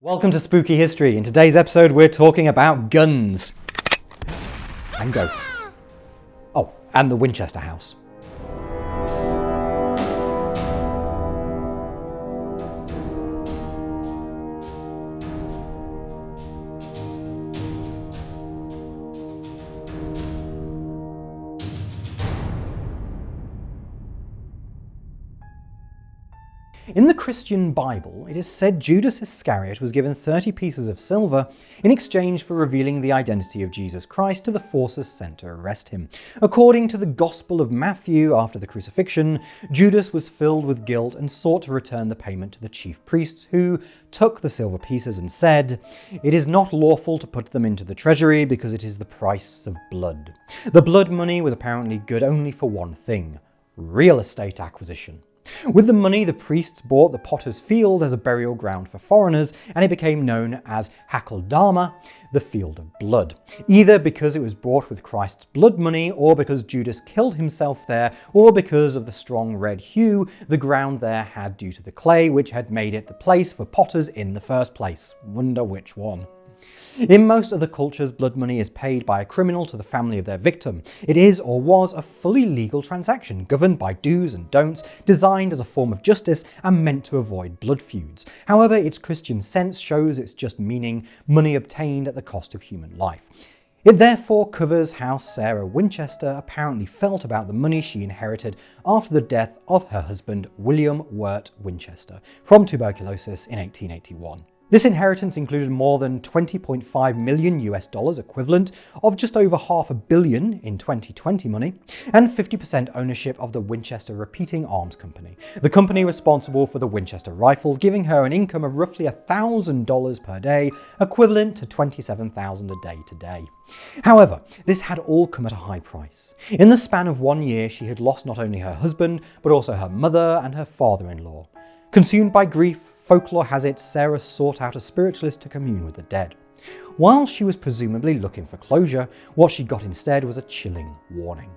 Welcome to Spooky History. In today's episode we're talking about guns and ghosts. Oh, and the Winchester House. In the Christian Bible, it is said Judas Iscariot was given 30 pieces of silver in exchange for revealing the identity of Jesus Christ to the forces sent to arrest him. According to the Gospel of Matthew, after the crucifixion, Judas was filled with guilt and sought to return the payment to the chief priests, who took the silver pieces and said, "It is not lawful to put them into the treasury because it is the price of blood." The blood money was apparently good only for one thing: real estate acquisition. With the money, the priests bought the potter's field as a burial ground for foreigners, and it became known as Hakeldama, the field of blood. Either because it was bought with Christ's blood money, or because Judas killed himself there, or because of the strong red hue the ground there had due to the clay, which had made it the place for potters in the first place. Wonder which one. In most other cultures, blood money is paid by a criminal to the family of their victim. It is or was a fully legal transaction, governed by do's and don'ts, designed as a form of justice and meant to avoid blood feuds. However, its Christian sense shows its just meaning: money obtained at the cost of human life. It therefore covers how Sarah Winchester apparently felt about the money she inherited after the death of her husband, William Wirt Winchester, from tuberculosis in 1881. This inheritance included more than $20.5 million equivalent of just over $500 million in 2020 money, and 50% ownership of the Winchester Repeating Arms Company, the company responsible for the Winchester rifle, giving her an income of roughly $1,000 per day, equivalent to $27,000 a day today. However, this had all come at a high price. In the span of 1 year, she had lost not only her husband, but also her mother and her father-in-law. Consumed by grief, folklore has it Sarah sought out a spiritualist to commune with the dead. While she was presumably looking for closure, what she got instead was a chilling warning.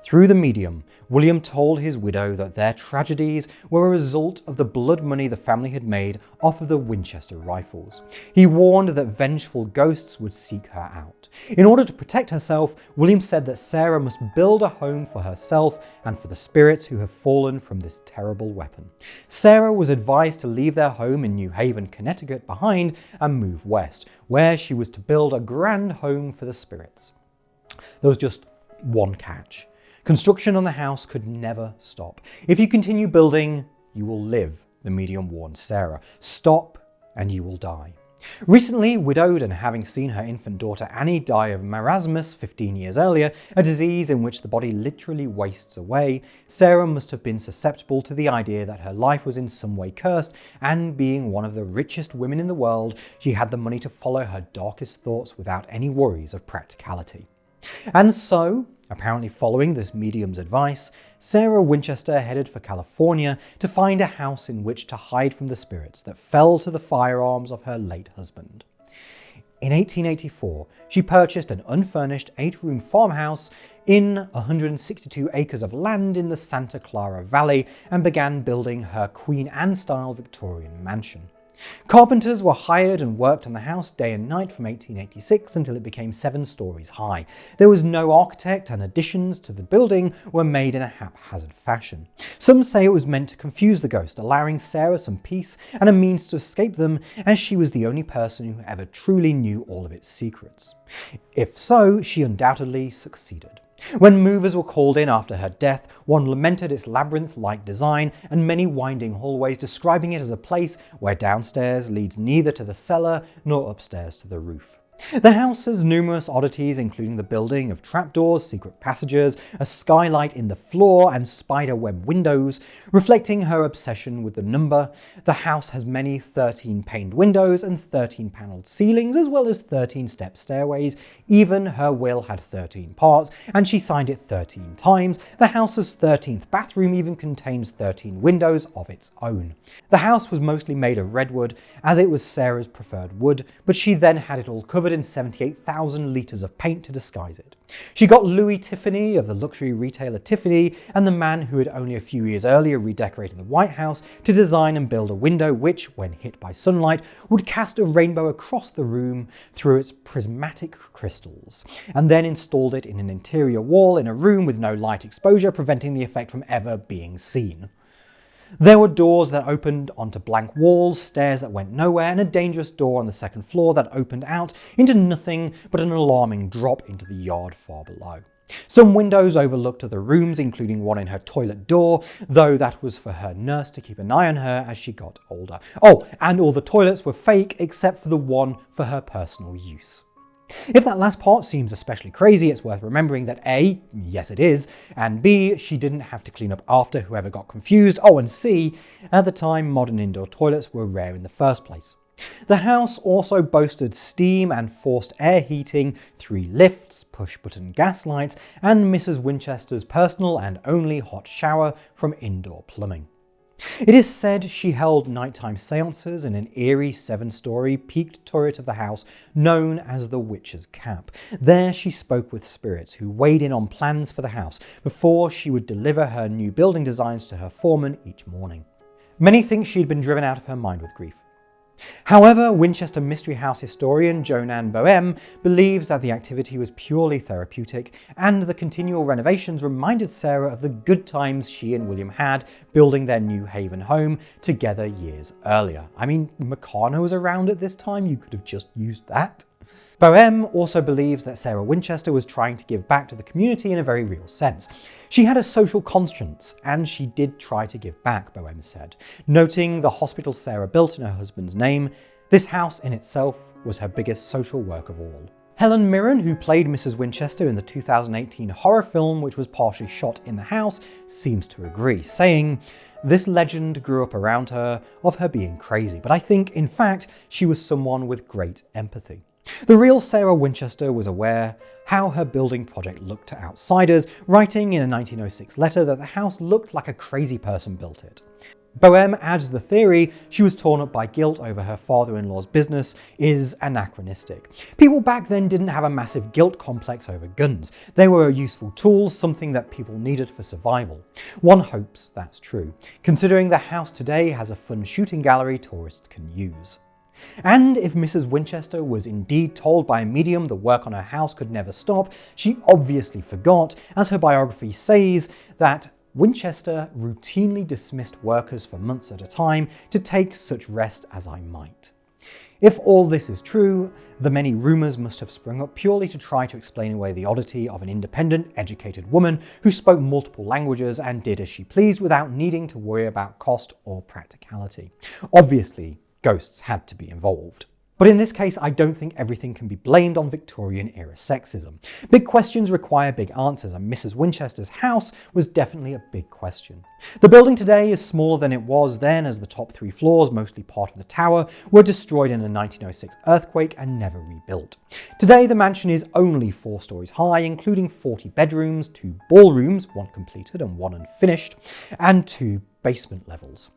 Through the medium, William told his widow that their tragedies were a result of the blood money the family had made off of the Winchester rifles. He warned that vengeful ghosts would seek her out. In order to protect herself, William said that Sarah must build a home for herself and for the spirits who have fallen from this terrible weapon. Sarah was advised to leave their home in New Haven, Connecticut behind and move west, where she was to build a grand home for the spirits. There was just one catch. Construction on the house could never stop. If you continue building, you will live, the medium warned Sarah. Stop and you will die. Recently widowed and having seen her infant daughter Annie die of marasmus 15 years earlier, a disease in which the body literally wastes away, Sarah must have been susceptible to the idea that her life was in some way cursed, and being one of the richest women in the world, she had the money to follow her darkest thoughts without any worries of practicality. And so, apparently following this medium's advice, Sarah Winchester headed for California to find a house in which to hide from the spirits that fell to the firearms of her late husband. In 1884, she purchased an unfurnished 8-room farmhouse in 162 acres of land in the Santa Clara Valley and began building her Queen Anne-style Victorian mansion. Carpenters were hired and worked on the house day and night from 1886 until it became 7 stories high. There was no architect, and additions to the building were made in a haphazard fashion. Some say it was meant to confuse the ghost, allowing Sarah some peace and a means to escape them, as she was the only person who ever truly knew all of its secrets. If so, she undoubtedly succeeded. When movers were called in after her death, one lamented its labyrinth-like design and many winding hallways, describing it as a place where downstairs leads neither to the cellar nor upstairs to the roof. The house has numerous oddities, including the building of trapdoors, secret passages, a skylight in the floor, and spider-web windows, reflecting her obsession with the number. The house has many 13-paned windows and 13-paneled ceilings, as well as 13-step stairways. Even her will had 13 parts, and she signed it 13 times. The house's 13th bathroom even contains 13 windows of its own. The house was mostly made of redwood, as it was Sarah's preferred wood, but she then had it all covered covered in 78,000 litres of paint to disguise it. She got Louis Tiffany of the luxury retailer Tiffany and the man who had only a few years earlier redecorated the White House to design and build a window which, when hit by sunlight, would cast a rainbow across the room through its prismatic crystals, and then installed it in an interior wall in a room with no light exposure, preventing the effect from ever being seen. There were doors that opened onto blank walls, stairs that went nowhere, and a dangerous door on the second floor that opened out into nothing but an alarming drop into the yard far below. Some windows overlooked other rooms, including one in her toilet door, though that was for her nurse to keep an eye on her as she got older. Oh, and all the toilets were fake except for the one for her personal use. If that last part seems especially crazy, it's worth remembering that A, yes it is, and B, she didn't have to clean up after whoever got confused, oh and C, at the time modern indoor toilets were rare in the first place. The house also boasted steam and forced air heating, 3 lifts, push-button gas lights, and Mrs. Winchester's personal and only hot shower from indoor plumbing. It is said she held nighttime seances in an eerie 7-story peaked turret of the house known as the Witch's Cap. There she spoke with spirits who weighed in on plans for the house before she would deliver her new building designs to her foreman each morning. Many think she'd been driven out of her mind with grief. However, Winchester Mystery House historian Jonan Boehm believes that the activity was purely therapeutic, and the continual renovations reminded Sarah of the good times she and William had building their New Haven home together years earlier. I mean, Meccano was around at this time, you could have just used that. Boehm also believes that Sarah Winchester was trying to give back to the community in a very real sense. She had a social conscience, and she did try to give back, Boehm said, noting the hospital Sarah built in her husband's name. This house in itself was her biggest social work of all. Helen Mirren, who played Mrs. Winchester in the 2018 horror film which was partially shot in the house, seems to agree, saying, "This legend grew up around her of her being crazy, but I think, in fact, she was someone with great empathy. The real Sarah Winchester was aware how her building project looked to outsiders, writing in a 1906 letter that the house looked like a crazy person built it." Boehm adds the theory she was torn up by guilt over her father-in-law's business is anachronistic. People back then didn't have a massive guilt complex over guns. They were useful tools, something that people needed for survival. One hopes that's true, considering the house today has a fun shooting gallery tourists can use. And if Mrs. Winchester was indeed told by a medium the work on her house could never stop, she obviously forgot, as her biography says, that Winchester routinely dismissed workers for months at a time to take such rest as I might. If all this is true, the many rumours must have sprung up purely to try to explain away the oddity of an independent, educated woman who spoke multiple languages and did as she pleased without needing to worry about cost or practicality. Obviously, ghosts had to be involved. But in this case, I don't think everything can be blamed on Victorian-era sexism. Big questions require big answers, and Mrs. Winchester's house was definitely a big question. The building today is smaller than it was then, as the top 3 floors, mostly part of the tower, were destroyed in a 1906 earthquake and never rebuilt. Today, the mansion is only 4 stories high, including 40 bedrooms, 2 ballrooms, 1 completed and 1 unfinished, and 2 basement levels.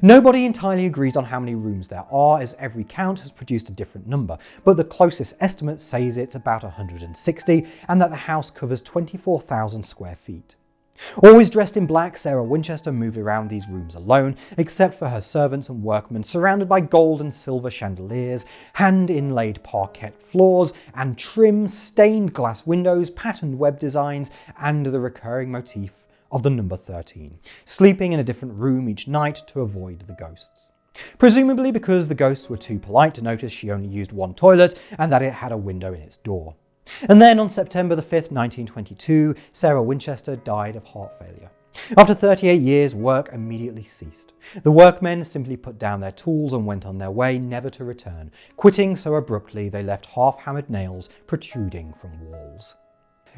Nobody entirely agrees on how many rooms there are, as every count has produced a different number, but the closest estimate says it's about 160, and that the house covers 24,000 square feet. Always dressed in black, Sarah Winchester moved around these rooms alone, except for her servants and workmen, surrounded by gold and silver chandeliers, hand-inlaid parquet floors, and trim, stained glass windows, patterned web designs, and the recurring motif of the number 13, sleeping in a different room each night to avoid the ghosts. Presumably because the ghosts were too polite to notice she only used 1 toilet and that it had a window in its door. And then on September the 5th, 1922, Sarah Winchester died of heart failure. After 38 years, work immediately ceased. The workmen simply put down their tools and went on their way, never to return, quitting so abruptly they left half-hammered nails protruding from walls.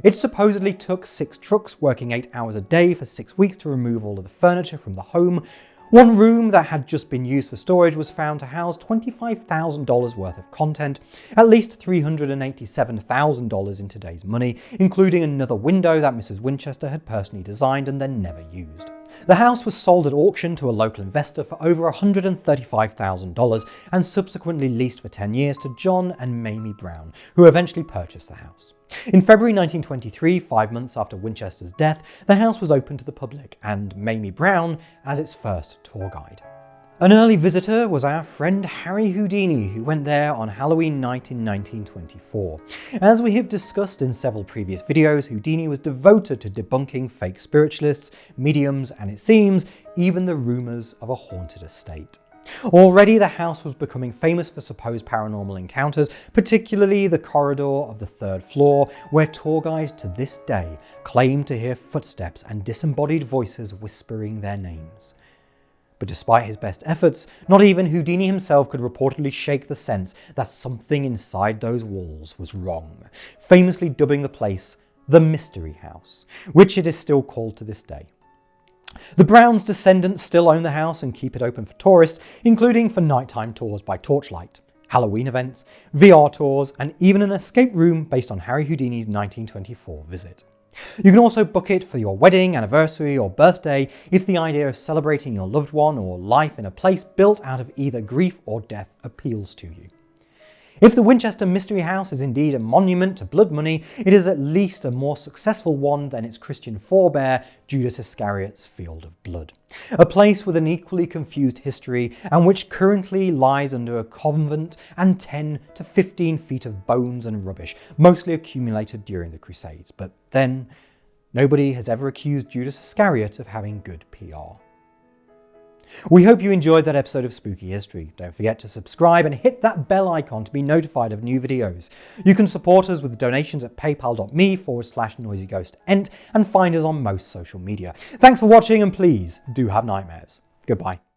It supposedly took 6 trucks working 8 hours a day for 6 weeks to remove all of the furniture from the home. One room that had just been used for storage was found to house $25,000 worth of content, at least $387,000 in today's money, including another window that Mrs. Winchester had personally designed and then never used. The house was sold at auction to a local investor for over $135,000 and subsequently leased for 10 years to John and Mamie Brown, who eventually purchased the house. In February 1923, 5 months after Winchester's death, the house was opened to the public, and Mamie Brown as its first tour guide. An early visitor was our friend Harry Houdini, who went there on Halloween night in 1924. As we have discussed in several previous videos, Houdini was devoted to debunking fake spiritualists, mediums, and it seems, even the rumours of a haunted estate. Already the house was becoming famous for supposed paranormal encounters, particularly the corridor of the 3rd floor, where tour guides to this day claim to hear footsteps and disembodied voices whispering their names. But despite his best efforts, not even Houdini himself could reportedly shake the sense that something inside those walls was wrong, famously dubbing the place the Mystery House, which it is still called to this day. The Browns' descendants still own the house and keep it open for tourists, including for nighttime tours by torchlight, Halloween events, VR tours, and even an escape room based on Harry Houdini's 1924 visit. You can also book it for your wedding, anniversary, or birthday if the idea of celebrating your loved one or life in a place built out of either grief or death appeals to you. If the Winchester Mystery House is indeed a monument to blood money, it is at least a more successful one than its Christian forebear, Judas Iscariot's Field of Blood. A place with an equally confused history and which currently lies under a convent and 10 to 15 feet of bones and rubbish, mostly accumulated during the Crusades. But then, nobody has ever accused Judas Iscariot of having good PR. We hope you enjoyed that episode of Spooky History. Don't forget to subscribe and hit that bell icon to be notified of new videos. You can support us with donations at paypal.me/noisyghostent and find us on most social media. Thanks for watching and please do have nightmares. Goodbye.